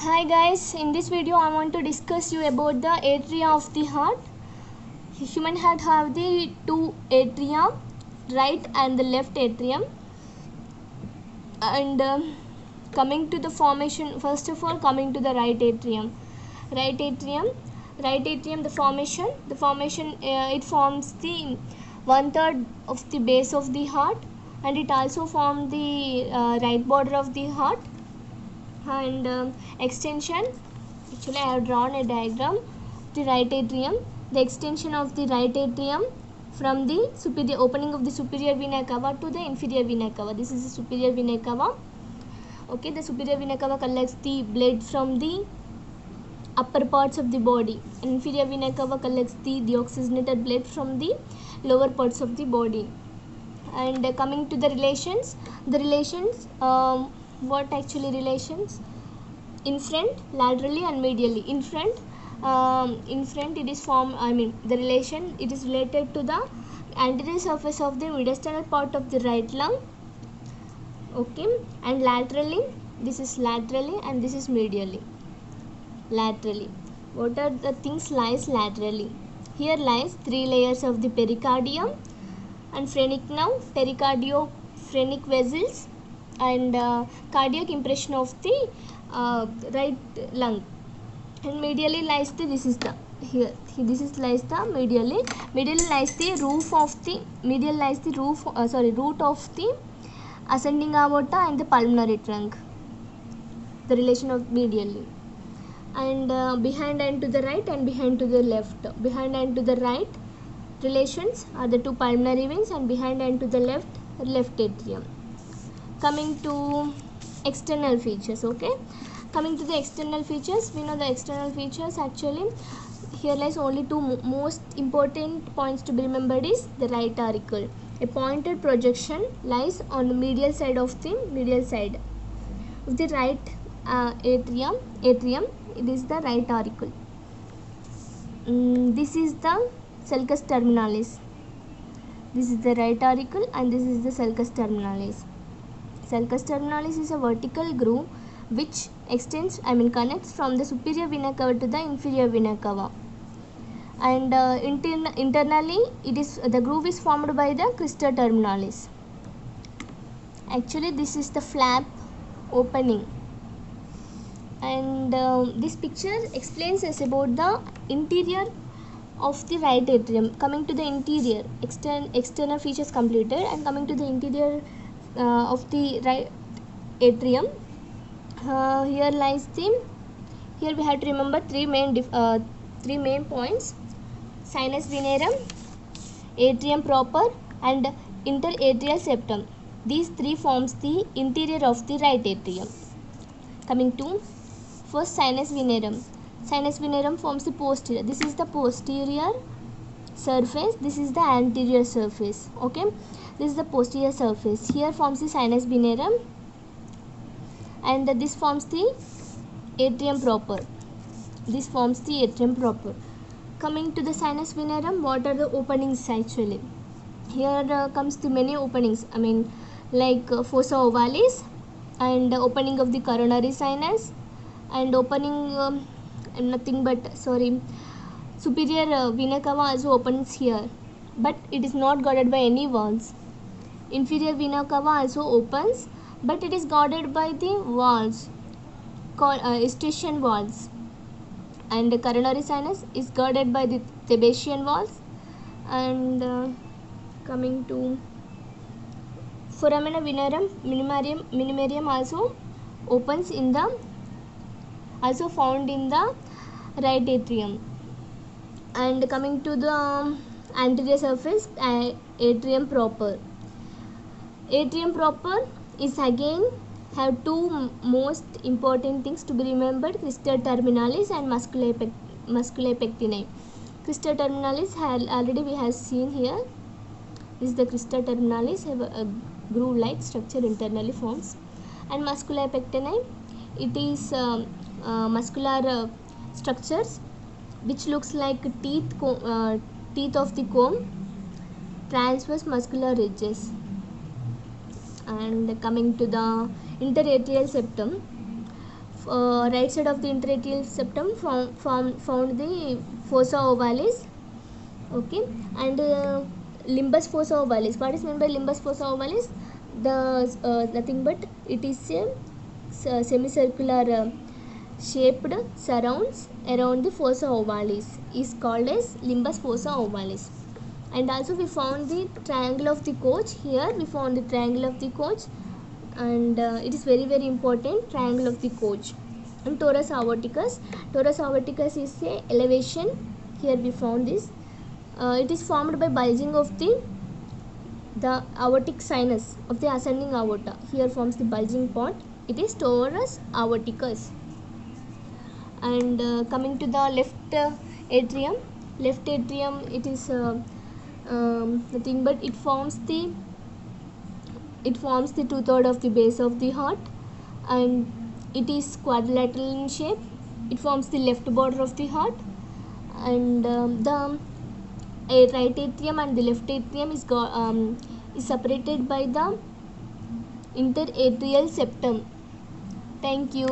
Hi guys, in this video I want to discuss you about the atria of the heart. Human heart have the two atria, right and the left atrium. And coming to the formation, first of all coming to the right atrium. Right atrium, the formation it forms the 1/3 of the base of the heart, and it also forms the right border of the heart. And extension, actually I have drawn a diagram of the right atrium. The extension of the right atrium from the superior opening of the superior vena cava to the inferior vena cava. This is the superior vena cava. Okay, the superior vena cava collects the blood from the upper parts of the body, and inferior vena cava collects the deoxygenated blood from the lower parts of the body. And coming to the relations, what actually relations? In front, laterally and medially. In front it is formed, the relation, it is related to the anterior surface of the mediastinal part of the right lung. Okay, and laterally, this is laterally and this is medially. Laterally, what are the things lies laterally? Here lies 3 layers of the pericardium and phrenic nerve, pericardiophrenic vessels, and cardiac impression of the right lung. And medially lies the, this is the, this is lies the medially lies the roof of the, medial lies the root of the ascending aorta and the pulmonary trunk, the relation of medially. And behind and to the right and behind to the left. Behind and to the right relations are the two pulmonary veins, and behind and to the left atrium. Coming to external features. Okay, coming to the external features, we know the external features. Actually here lies only two most important points to be remembered is the right auricle. A pointed projection lies on the medial side of the right atrium. It is the right auricle. This is the sulcus terminalis. This is the right auricle and this is the sulcus terminalis. Sulcus terminalis is a vertical groove which extends, connects from the superior vena cava to the inferior vena cava. And internally, it is the groove is formed by the crista terminalis. Actually, this is the flap opening. And this picture explains us about the interior of the right atrium. Coming to the interior, external features completed, and coming to the interior of the right atrium, here lies the, here we have to remember three main points: sinus venerum, atrium proper, and interatrial septum. These three forms the interior of the right atrium. Coming to first, sinus venerum. Sinus venerum forms the posterior. This is the posterior surface. This is the anterior surface. Okay, this is the posterior surface. Here forms the sinus venerum, and this forms the atrium proper. This forms the atrium proper. Coming to the sinus venerum, what are the openings actually? Here comes the many openings. Like fossa ovalis, and opening of the coronary sinus, and opening superior vena cava also opens here, but it is not guarded by any walls. Inferior vena cava also opens, but it is guarded by the walls called Eustachian walls. And the coronary sinus is guarded by the Thebesian walls. And coming to foramina venerum minimarium also opens in the, also found in the right atrium. And coming to the anterior surface, atrium proper. Atrium proper is again have two most important things to be remembered: crista terminalis and musculae pectini. Crista terminalis already we have seen here. This is the crista terminalis, have a groove-like structure internally forms. And musculae pectini, it is muscular structures which looks like teeth of the comb, transverse muscular ridges. And coming to the interatrial septum, right side of the interatrial septum found the fossa ovalis. Okay, and limbus fossa ovalis. What is meant by limbus fossa ovalis? The nothing but it is a semicircular shaped surrounds around the fossa ovalis is called as limbus fossa ovalis. And also we found the triangle of the Koch. Here we found the triangle of the Koch, and it is very important, triangle of the Koch. And torus aorticus. Torus aorticus is a elevation. Here we found this. It is formed by bulging of the aortic sinus of the ascending aorta. Here forms the bulging part. It is torus aorticus. And coming to the left atrium. Left atrium, it is nothing but it forms the 2/3 of the base of the heart, and it is quadrilateral in shape. It forms the left border of the heart, and the right atrium and the left atrium is separated by the interatrial septum. Thank you.